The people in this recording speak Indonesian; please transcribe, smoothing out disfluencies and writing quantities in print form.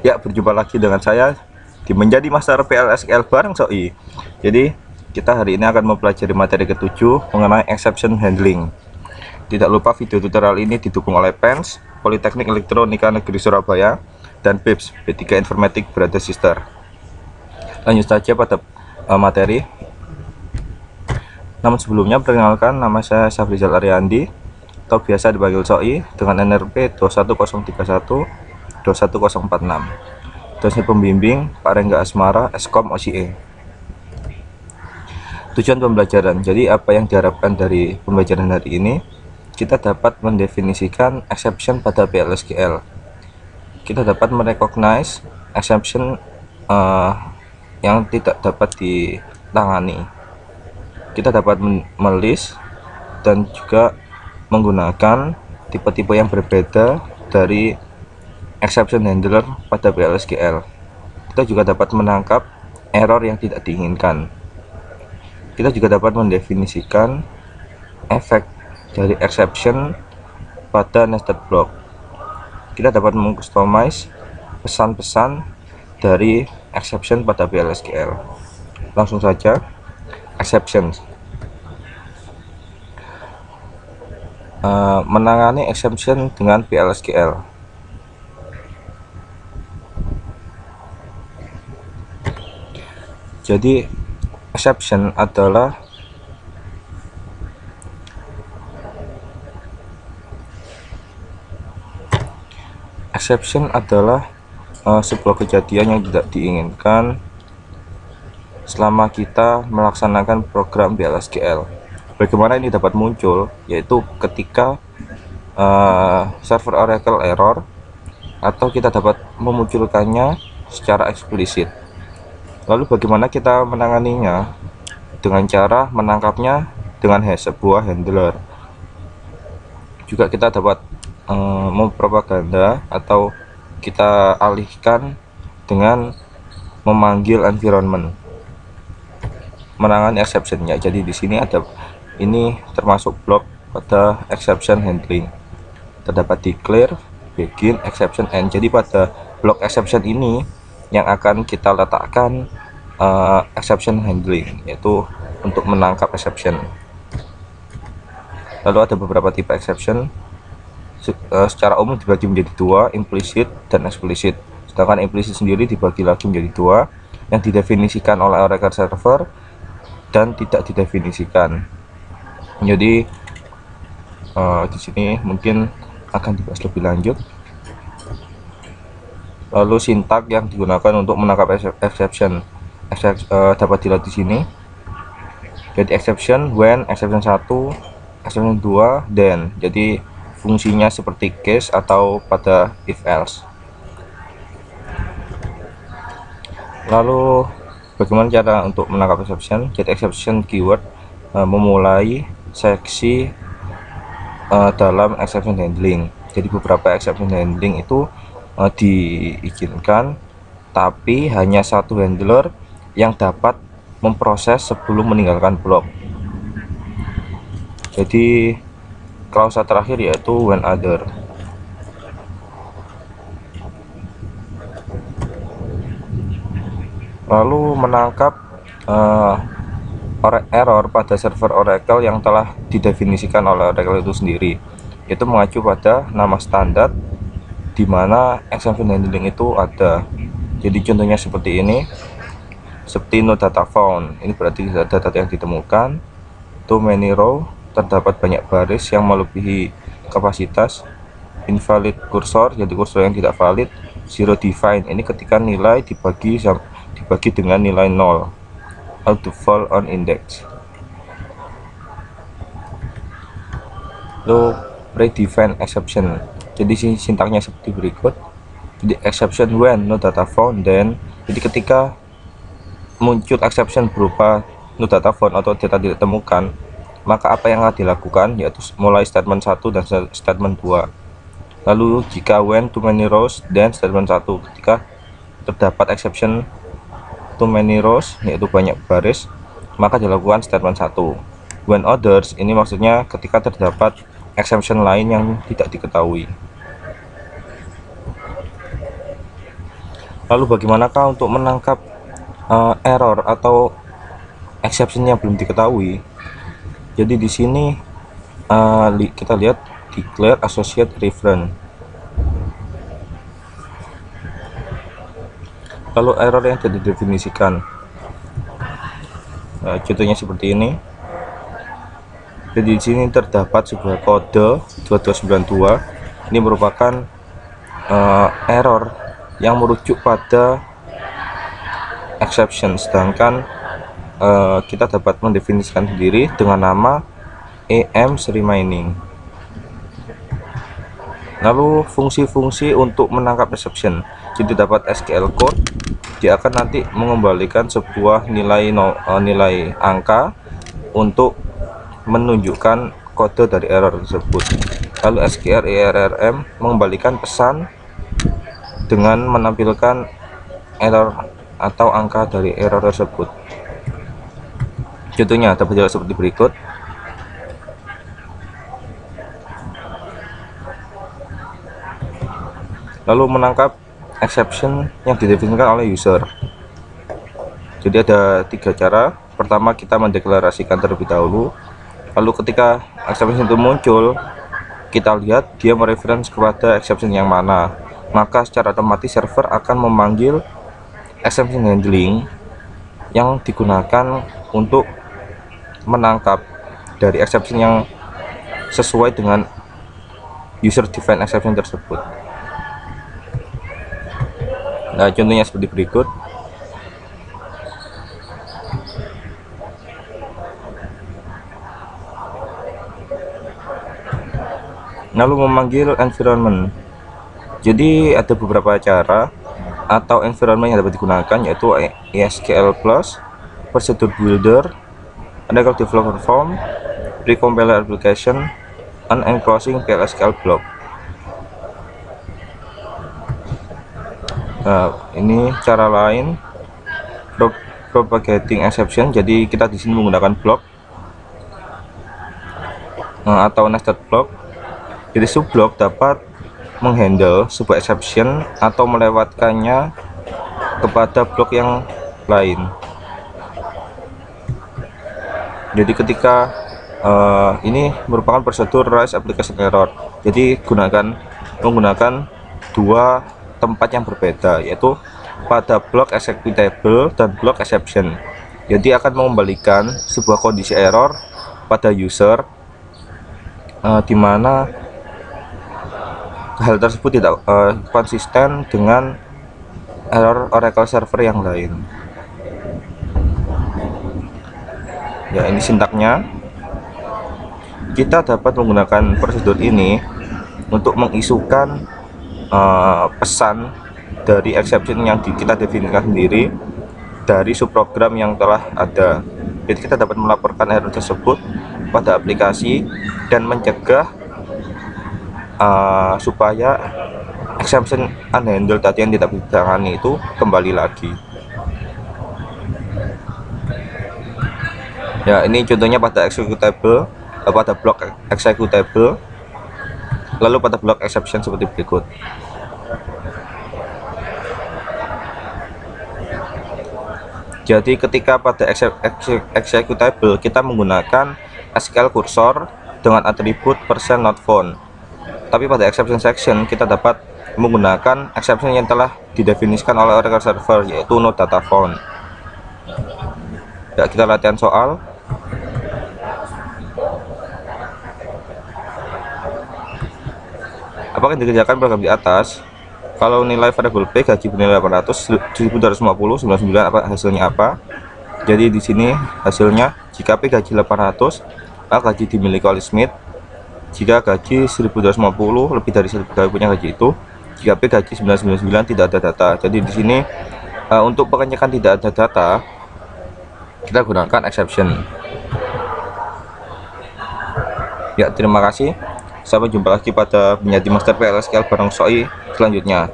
Ya, berjumpa lagi dengan saya di Menjadi Master PLSQL bareng Soi. Jadi, kita hari ini akan mempelajari materi ke-7 mengenai exception handling. Tidak lupa video tutorial ini didukung oleh PENS, Politeknik Elektronika Negeri Surabaya, dan BIPS, B3 Informatik Brother Sister. Lanjut saja pada materi. Namun sebelumnya, perkenalkan, nama saya Syafrizal Ariandi, atau biasa dipanggil Soi, dengan NRP 21031 21046. Dosen pembimbing Pak Rengga Asmara, Eskom OCE. Tujuan pembelajaran. Jadi apa yang diharapkan dari pembelajaran hari ini? Kita dapat mendefinisikan exception pada PLSQL. Kita dapat merecognize exception yang tidak dapat ditangani. Kita dapat melist dan juga menggunakan tipe-tipe yang berbeda dari exception handler pada PLSQL. Kita juga dapat menangkap error yang tidak diinginkan. Kita juga dapat mendefinisikan efek dari exception pada nested block. Kita dapat mengcustomize pesan-pesan dari exception pada PLSQL. Langsung saja, exceptions. Menangani exception dengan PLSQL. Jadi exception adalah sebuah kejadian yang tidak diinginkan selama kita melaksanakan program PLSQL. Bagaimana ini dapat muncul? Yaitu ketika server Oracle error, atau kita dapat memunculkannya secara eksplisit. Lalu bagaimana kita menanganinya? Dengan cara menangkapnya dengan sebuah handler. Juga kita dapat mempropaganda atau kita alihkan dengan memanggil environment menangani exceptionnya. Jadi di sini ini termasuk blok pada exception handling. Terdapat declare, begin, exception, end. Jadi pada blok exception ini yang akan kita letakkan exception handling, yaitu untuk menangkap exception. Lalu ada beberapa tipe exception. Secara umum dibagi menjadi dua, implicit dan explicit. Sedangkan implicit sendiri dibagi lagi menjadi dua, yang didefinisikan oleh Oracle Server dan tidak didefinisikan. Jadi di sini mungkin akan dibahas lebih lanjut. Lalu sintak yang digunakan untuk menangkap exception dapat dilihat di sini. Jadi exception when, exception 1, exception 2, then. Jadi fungsinya seperti case atau pada if else. Lalu bagaimana cara untuk menangkap exception? Jadi exception keyword memulai seksi dalam exception handling. Jadi beberapa exception handling itu diizinkan, tapi hanya satu handler yang dapat memproses sebelum meninggalkan blok. Jadi klausa terakhir yaitu when other. Lalu menangkap error pada server Oracle yang telah didefinisikan oleh Oracle itu sendiri, itu mengacu pada nama standar di mana exception handling itu ada. Jadi contohnya seperti ini, seperti no data found. Ini berarti data yang ditemukan. Too many row, terdapat banyak baris yang melebihi kapasitas. Invalid cursor, jadi kursor yang tidak valid. Zero define, ini ketika nilai dibagi dengan nilai 0. How to fall on index. Lalu predefine exception. Jadi sintaknya seperti berikut. Jadi exception when no data found, then. Jadi ketika muncul exception berupa no data found atau data tidak ditemukan, maka apa yang akan dilakukan? Yaitu mulai statement 1 dan statement 2. Lalu jika when too many rows, then statement 1. Ketika terdapat exception too many rows, yaitu banyak baris, maka dilakukan statement 1. When others, ini maksudnya ketika terdapat exception lain yang tidak diketahui. Lalu bagaimanakah untuk menangkap error atau exception yang belum diketahui? Jadi di sini kita lihat declare associate reference. Lalu error yang tidak didefinisikan, contohnya seperti ini. Jadi di sini terdapat sebuah kode 2292. Ini merupakan error yang merujuk pada exception, sedangkan kita dapat mendefinisikan sendiri dengan nama EMS remaining. Lalu fungsi-fungsi untuk menangkap exception, jadi dapat SQL code, dia akan nanti mengembalikan sebuah nilai angka untuk menunjukkan kode dari error tersebut. Lalu SQL ERRM mengembalikan pesan dengan menampilkan error atau angka dari error tersebut. Contohnya dapat seperti berikut. Lalu menangkap exception yang didefinisikan oleh user. Jadi ada 3 cara. Pertama, kita mendeklarasikan terlebih dahulu. Lalu ketika exception itu muncul, kita lihat dia mereference kepada exception yang mana. Maka secara otomatis server akan memanggil exception handling yang digunakan untuk menangkap dari exception yang sesuai dengan user defined exception tersebut. Nah, contohnya seperti berikut. Lalu memanggil environment. Jadi ada beberapa cara atau environment yang dapat digunakan, yaitu ESQL Plus, Procedure Builder, Local Developer Form, Precompiler Application, and Enclosing PLSQL Block. Nah, ini cara lain propagating exception. Jadi kita di sini menggunakan block atau nested block. Jadi subblock dapat menghandle sebuah exception atau melewatkannya kepada blok yang lain. Jadi ketika ini merupakan prosedur raise application error. Jadi menggunakan dua tempat yang berbeda, yaitu pada blok executable dan blok exception. Jadi akan mengembalikan sebuah kondisi error pada user, di mana hal tersebut tidak konsisten dengan error Oracle server yang lain. Ya, ini sintaknya. Kita dapat menggunakan prosedur ini untuk mengisukan pesan dari exception yang kita definisikan sendiri dari subprogram yang telah ada. Jadi kita dapat melaporkan error tersebut pada aplikasi dan mencegah supaya exception unhandled tadi yang tidak ditangani itu kembali lagi. Ya, ini contohnya pada executable, pada blok executable, lalu pada blok exception seperti berikut. Jadi ketika pada executable kita menggunakan SQL cursor dengan atribut %not_found. Tapi pada exception section kita dapat menggunakan exception yang telah didefinisikan oleh Oracle server, yaitu no data found. Ya, kita latihan soal. Apakah dikerjakan program di atas? Kalau nilai variabel P gaji bernilai 800, 1250, 99, hasilnya apa? Jadi di sini hasilnya, jika P gaji 800, maka gaji dimiliki oleh Smith. Jika gaji 1250 lebih dari 1 pegawai punya gaji itu. Jika P gaji 999 tidak ada data. Jadi di sini untuk pengecekan tidak ada data, kita gunakan exception. Ya, terima kasih. Sampai jumpa lagi pada menjadi Master PLSQL bareng Soi selanjutnya.